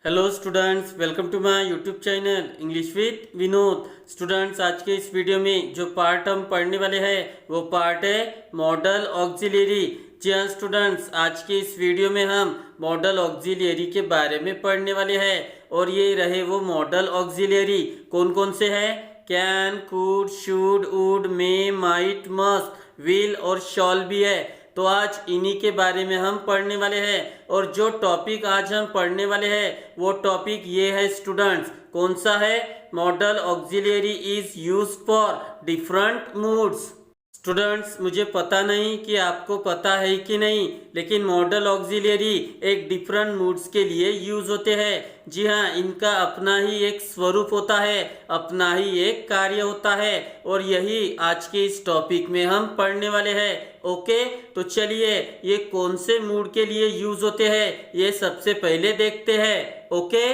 Hello students, welcome to my YouTube channel English with Vinod. Students, आज के इस video में जो पार्ट हम पढ़ने वाले हैं वो पार्ट है मॉडल ऑक्सिलरी। जी हाँ स्टूडेंट्स, आज के इस वीडियो में हम मॉडल ऑक्सिलरी के बारे में पढ़ने वाले हैं और ये रहे वो मॉडल ऑक्सिलरी। कौन कौन से हैं? Can, could, should, would, may, might, must, will और शॉल भी है। तो आज इन्हीं के बारे में हम पढ़ने वाले हैं और जो टॉपिक आज हम पढ़ने वाले हैं वो टॉपिक ये है स्टूडेंट्स। कौन सा है? Model auxiliary is used for different moods. Students, मुझे पता नहीं कि आपको पता है कि नहीं, लेकिन मॉडल ऑक्सिलरी एक डिफरेंट मूड्स के लिए यूज होते हैं। जी हाँ, इनका अपना ही एक स्वरूप होता है, अपना ही एक कार्य होता है और यही आज के इस टॉपिक में हम पढ़ने वाले हैं। ओके, तो चलिए ये कौन से मूड के लिए यूज होते हैं ये सबसे पहले देखते हैं। ओके,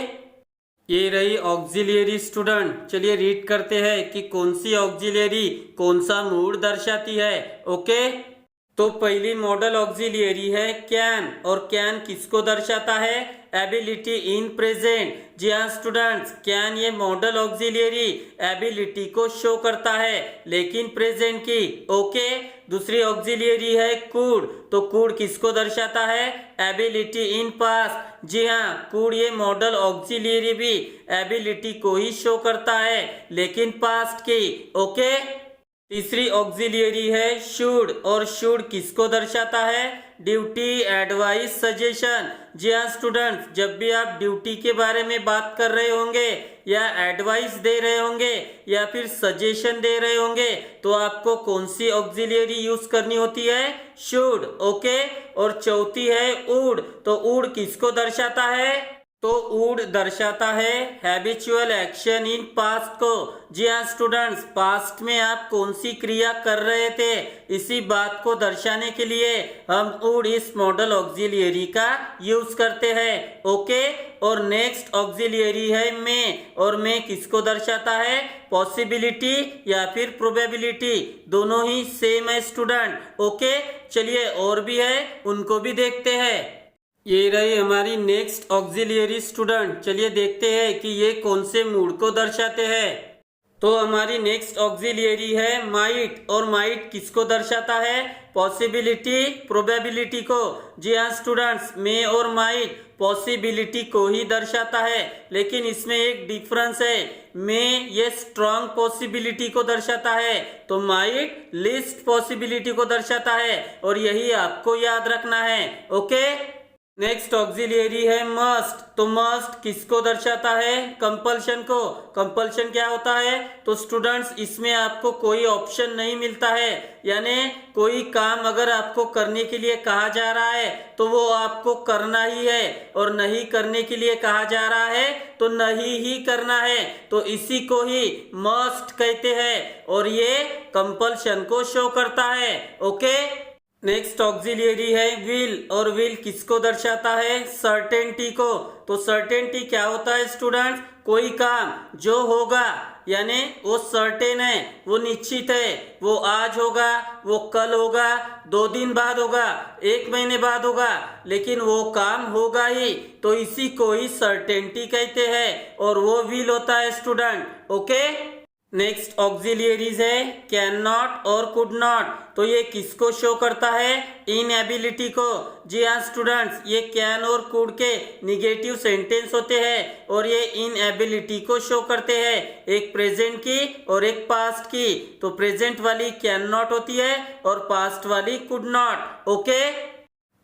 ये रही ऑक्सिलरी स्टूडेंट। चलिए रीड करते हैं कि कौन सी ऑक्सिलरी कौन सा मूड दर्शाती है। ओके, तो पहली मॉडल ऑक्सिलरी है कैन, और कैन किसको दर्शाता है? Ability in present. जी हाँ स्टूडेंट्स, कैन ये मॉडल ऑक्सिलरी एबिलिटी को शो करता है लेकिन प्रेजेंट की। ओके, दूसरी ऑक्सिलरी है कुड, तो कुड किसको दर्शाता है? Ability in past. जी हाँ, कुड ये मॉडल ऑक्सिलरी भी एबिलिटी को ही शो करता है लेकिन पास्ट की। ओके, तीसरी ऑक्सिलरी है शुड, और शुड किसको दर्शाता है? Duty, advice, suggestion. जी हाँ स्टूडेंट्स, जब भी आप ड्यूटी के बारे में बात कर रहे होंगे या एडवाइस दे रहे होंगे या फिर सजेशन दे रहे होंगे तो आपको कौन सी ऑक्सिलरी यूज करनी होती है? शुड। ओके, और चौथी है वुड, तो वुड किसको दर्शाता है? तो वुड दर्शाता है हैबिचुअल एक्शन इन पास्ट को। जी हाँ स्टूडेंट्स, पास्ट में आप कौन सी क्रिया कर रहे थे इसी बात को दर्शाने के लिए हम वुड इस मॉडल ऑक्सिलरी का यूज करते हैं। ओके, और नेक्स्ट ऑक्सिलरी है मे, और मे किसको दर्शाता है? पॉसिबिलिटी या फिर प्रोबेबिलिटी, दोनों ही सेम है स्टूडेंट। ओके, चलिए और भी है उनको भी देखते हैं। ये रही हमारी नेक्स्ट ऑक्सिलरी स्टूडेंट। चलिए देखते हैं कि ये कौन से मूड को दर्शाते हैं। तो हमारी नेक्स्ट ऑक्सिलरी है माइट, और माइट किसको दर्शाता है? पॉसिबिलिटी, प्रोबेबिलिटी को। जी हाँ स्टूडेंट्स, मे और माइट पॉसिबिलिटी को ही दर्शाता है लेकिन इसमें एक डिफरेंस है। मे ये स्ट्रॉन्ग पॉसिबिलिटी को दर्शाता है तो माइट लीस्ट पॉसिबिलिटी को दर्शाता है, और यही आपको याद रखना है। ओके, नेक्स्ट ऑक्सिलरी है मस्ट, तो मस्ट किसको दर्शाता है? कंपल्शन को। कंपल्शन क्या होता है? तो स्टूडेंट्स, इसमें आपको कोई ऑप्शन नहीं मिलता है, यानी कोई काम अगर आपको करने के लिए कहा जा रहा है तो वो आपको करना ही है, और नहीं करने के लिए कहा जा रहा है तो नहीं ही करना है, तो इसी को ही मस्ट कहते हैं और ये कंपल्शन को शो करता है। ओके, नेक्स्ट ऑक्सिलरी है विल, और विल किसको दर्शाता है? सर्टेनिटी को। तो सर्टेनिटी क्या होता है स्टूडेंट्स? कोई काम जो होगा यानी वो सर्टेन है, वो निश्चित है, वो आज होगा, वो कल होगा, 2 दिन बाद होगा, 1 महीने बाद होगा, लेकिन वो काम होगा ही, तो इसी को ही सर्टेनिटी कहते हैं और वो विल होता है स्टूडेंट। ओके, नेक्स्ट ऑक्सिलरीज है कैन नॉट और कुड नॉट, तो ये किसको शो करता है? इनएबिलिटी को। जी हाँ स्टूडेंट्स, ये कैन और कुड के निगेटिव सेंटेंस होते हैं और ये इनएबिलिटी को शो करते हैं, एक प्रेजेंट की और एक पास्ट की। तो प्रेजेंट वाली कैन नॉट होती है और पास्ट वाली कुड नॉट। ओके,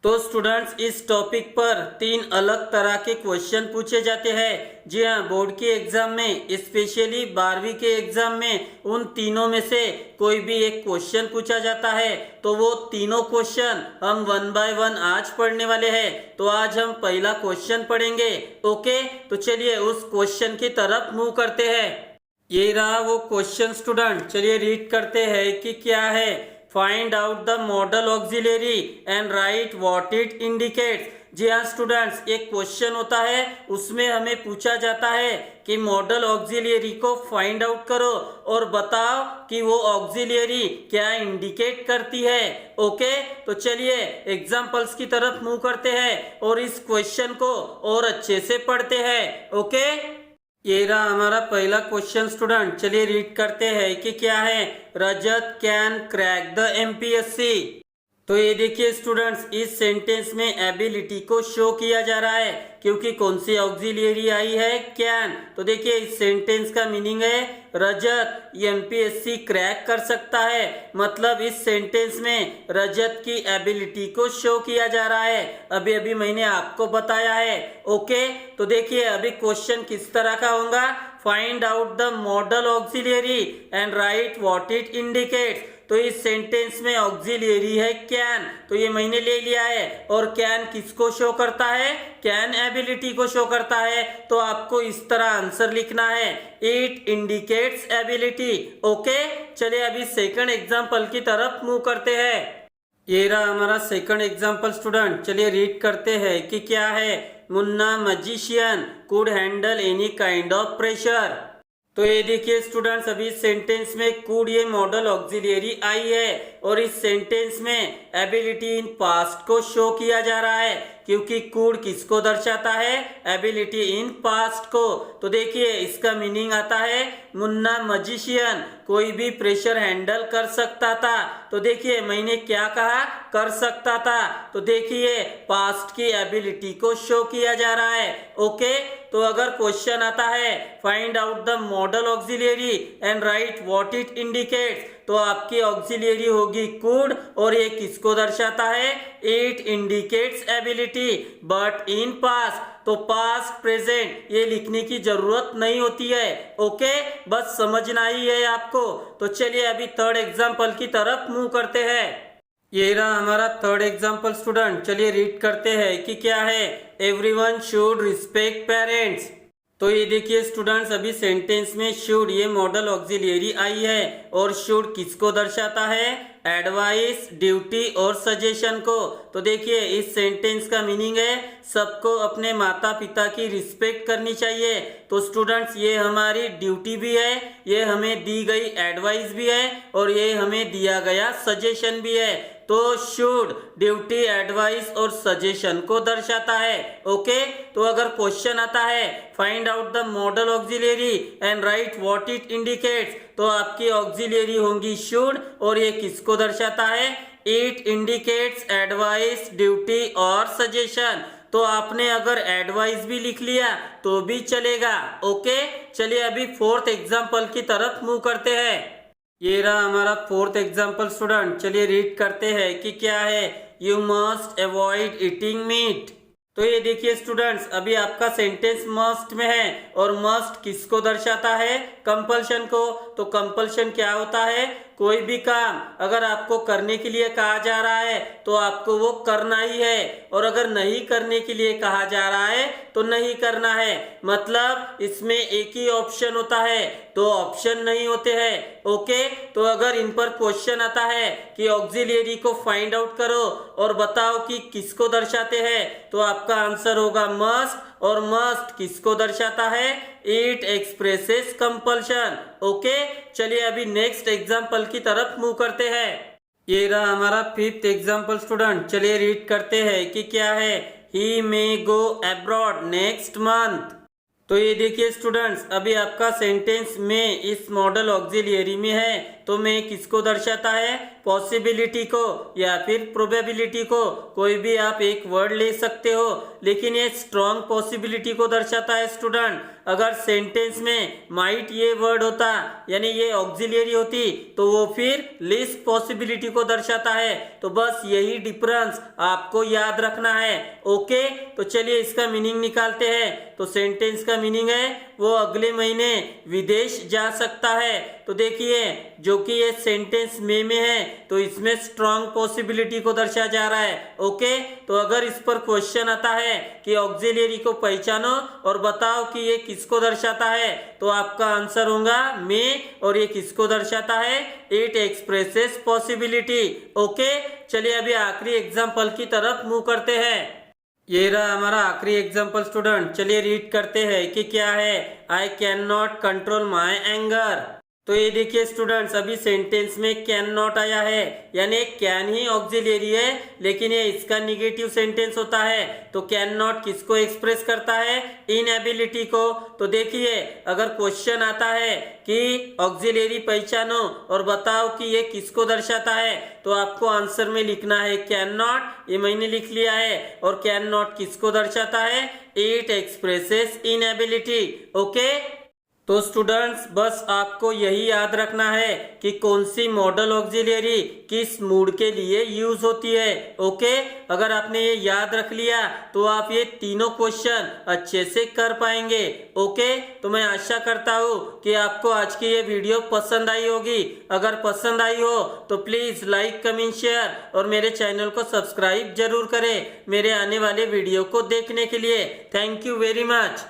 तो स्टूडेंट्स, इस टॉपिक पर 3 अलग तरह के क्वेश्चन पूछे जाते हैं। जी हाँ, बोर्ड के एग्जाम में, स्पेशली 12वीं के एग्जाम में उन तीनों में से कोई भी एक क्वेश्चन पूछा जाता है, तो वो तीनों क्वेश्चन हम 1 बाय 1 आज पढ़ने वाले हैं। तो आज हम पहला क्वेश्चन पढ़ेंगे। ओके, तो चलिए उस क्वेश्चन की तरफ मूव करते हैं। ये रहा वो क्वेश्चन स्टूडेंट। चलिए रीड करते हैं कि क्या है। Find out the model auxiliary and write what it indicates. जी हाँ स्टूडेंट्स, एक क्वेश्चन होता है, उसमें हमें पूछा जाता है कि मॉडल ऑक्सिलियरी को फाइंड आउट करो और बताओ कि वो ऑक्सिलियरी क्या इंडिकेट करती है। ओके, तो चलिए एग्जांपल्स की तरफ मूव करते हैं और इस क्वेश्चन को और अच्छे से पढ़ते हैं। ओके, ये रहा हमारा पहला क्वेश्चन स्टूडेंट। चलिए रीड करते हैं कि क्या है। रजत कैन क्रैक द एमपीएससी। तो ये देखिए स्टूडेंट्स, इस सेंटेंस में एबिलिटी को शो किया जा रहा है क्योंकि कौन सी ऑक्सिलियरी आई है, कैन। तो देखिए इस सेंटेंस का मीनिंग है रजत एमपीएससी क्रैक कर सकता है, मतलब इस सेंटेंस में रजत की एबिलिटी को शो किया जा रहा है। अभी अभी मैंने आपको बताया है। ओके, तो देखिए अभी क्वेश्चन किस तरह का होगा। Find out the model auxiliary and right what it indicates. तो इस सेंटेंस में ऑक्सिलियरी है कैन, तो ये मैंने ले लिया है। और कैन किसको शो करता है, कैन एबिलिटी को शो करता है। तो आपको इस तरह आंसर लिखना है, इट इंडिकेट्स एबिलिटी। ओके, चलिए अभी सेकंड एग्जांपल की तरफ मूव करते हैं। ये रहा हमारा सेकंड एग्जांपल स्टूडेंट। चलिए रीड करते हैं कि क्या है। Munna magician could handle any kind of pressure. तो ये देखिए स्टूडेंट्स, अभी सेंटेंस में कुड ये मॉडल ऑक्सिलियरी आई है और इस सेंटेंस में एबिलिटी इन पास्ट को शो किया जा रहा है क्योंकि कुड किसको दर्शाता है, एबिलिटी इन पास्ट को। तो देखिए इसका मीनिंग आता है मुन्ना मैजिशियन कोई भी प्रेशर हैंडल कर सकता था। तो देखिए मैंने क्या कहा, कर सकता था। तो देखिए पास्ट की एबिलिटी को शो किया जा रहा है। ओके, तो अगर क्वेश्चन आता है find out the model auxiliary and right what it indicates, तो आपकी ऑक्सिलियरी होगी कुड और ये किसको दर्शाता है, it indicates ability but in past. तो पास्ट प्रेजेंट ये लिखने की जरूरत नहीं होती है। ओके, बस समझना ही है आपको। तो चलिए अभी थर्ड एग्जांपल की तरफ मूव करते हैं। ये रहा हमारा थर्ड एग्जांपल स्टूडेंट। चलिए रीड करते हैं कि क्या है। Everyone should respect parents. तो ये देखिए स्टूडेंट्स, अभी सेंटेंस में शुड ये मॉडल ऑक्सिलियरी आई है और शुड किसको दर्शाता है, एडवाइस, ड्यूटी और सजेशन को। तो देखिए इस सेंटेंस का मीनिंग है सबको अपने माता पिता की रिस्पेक्ट करनी चाहिए। तो स्टूडेंट्स ये हमारी ड्यूटी भी है, ये हमें दी गई एडवाइस भी है और ये हमें दिया गया सजेशन भी है। तो शुड ड्यूटी, एडवाइस और सजेशन को दर्शाता है। ओके, तो अगर क्वेश्चन आता है find out the model auxiliary and right what it indicates, तो आपकी ऑक्सिलियरी होंगी शुड और ये किसको दर्शाता है, इट इंडिकेट्स एडवाइस, ड्यूटी और सजेशन। तो आपने अगर एडवाइस भी लिख लिया तो भी चलेगा। ओके, चलिए अभी फोर्थ एग्जांपल की तरफ मूव करते हैं। ये रहा हमारा फोर्थ एग्जांपल स्टूडेंट। चलिए रीड करते हैं कि क्या है। You must avoid eating meat. तो ये देखिए स्टूडेंट्स, अभी आपका सेंटेंस मस्ट में है और मस्ट किसको दर्शाता है, कंपल्शन को। तो कंपल्शन क्या होता है, कोई भी काम अगर आपको करने के लिए कहा जा रहा है तो आपको वो करना ही है, और अगर नहीं करने के लिए कहा जा रहा है तो नहीं करना है। मतलब इसमें एक ही ऑप्शन होता है, दो ऑप्शन नहीं होते हैं। ओके, तो अगर इन पर क्वेश्चन आता है कि ऑक्सिलियरी को फाइंड आउट करो और बताओ कि किसको दर्शाते हैं, तो आपका आंसर होगा मस्ट, और मस्ट किसको दर्शाता है, इट एक्सप्रेसेस कंपल्शन। ओके, चलिए अभी नेक्स्ट एग्जांपल की तरफ मूव करते हैं। ये रहा हमारा फिफ्थ एग्जांपल स्टूडेंट। चलिए रीड करते हैं कि क्या है। ही मे गो अब्रॉड नेक्स्ट मंथ। तो ये देखिए स्टूडेंट्स, अभी आपका सेंटेंस में इस मॉडल ऑक्सिलियरी में है, तो मैं किसको दर्शाता है, पॉसिबिलिटी को या फिर प्रोबेबिलिटी को। कोई भी आप एक वर्ड ले सकते हो, लेकिन ये स्ट्रॉन्ग पॉसिबिलिटी को दर्शाता है स्टूडेंट। अगर सेंटेंस में माइट ये वर्ड होता यानी ये ऑक्सिलियरी होती तो वो फिर लिस्ट पॉसिबिलिटी को दर्शाता है। तो बस यही डिफरेंस आपको याद रखना है। ओके, तो चलिए इसका मीनिंग निकालते हैं। तो सेंटेंस का मीनिंग है वो अगले महीने विदेश जा सकता है। तो देखिए जो कि ये सेंटेंस में है तो इसमें स्ट्रॉन्ग पॉसिबिलिटी को दर्शाया जा रहा है। ओके, तो अगर इस पर क्वेश्चन आता है कि ऑक्सिलियरी को पहचानो और बताओ कि ये किसको दर्शाता है, तो आपका आंसर होगा में, और ये किसको दर्शाता है, इट एक्सप्रेसेस पॉसिबिलिटी। ओके, चलिए अभी आखिरी एग्जांपल की तरफ मूव करते हैं। ये रहा हमारा आखिरी एग्जाम्पल स्टूडेंट। चलिए रीड करते हैं कि क्या है। I can not control my anger. तो ये देखिए स्टूडेंट्स, अभी सेंटेंस में कैन नॉट आया है, यानी कैन ही ऑक्सिलरी है, लेकिन ये इसका निगेटिव सेंटेंस होता है। तो कैन नॉट किसको एक्सप्रेस करता है? इनएबिलिटी को। तो देखिए, अगर क्वेश्चन आता है कि ऑक्सिलरी पहचानो और बताओ कि ये किसको दर्शाता है, तो आपको आंसर में लिखना है कैन नॉट। ये मैंने लिख लिया है। और कैन नॉट किसको दर्शाता है? It expresses inability. ओके, तो स्टूडेंट्स बस आपको यही याद रखना है कि कौन सी मॉडल ऑक्सिलरी किस मूड के लिए यूज होती है। ओके, अगर आपने ये याद रख लिया तो आप ये तीनों क्वेश्चन अच्छे से कर पाएंगे। ओके, तो मैं आशा करता हूँ कि आपको आज की ये वीडियो पसंद आई होगी। अगर पसंद आई हो तो प्लीज लाइक, कमेंट, शेयर और मेरे चैनल को सब्सक्राइब जरूर करें मेरे आने वाले वीडियो को देखने के लिए। Thank you very much.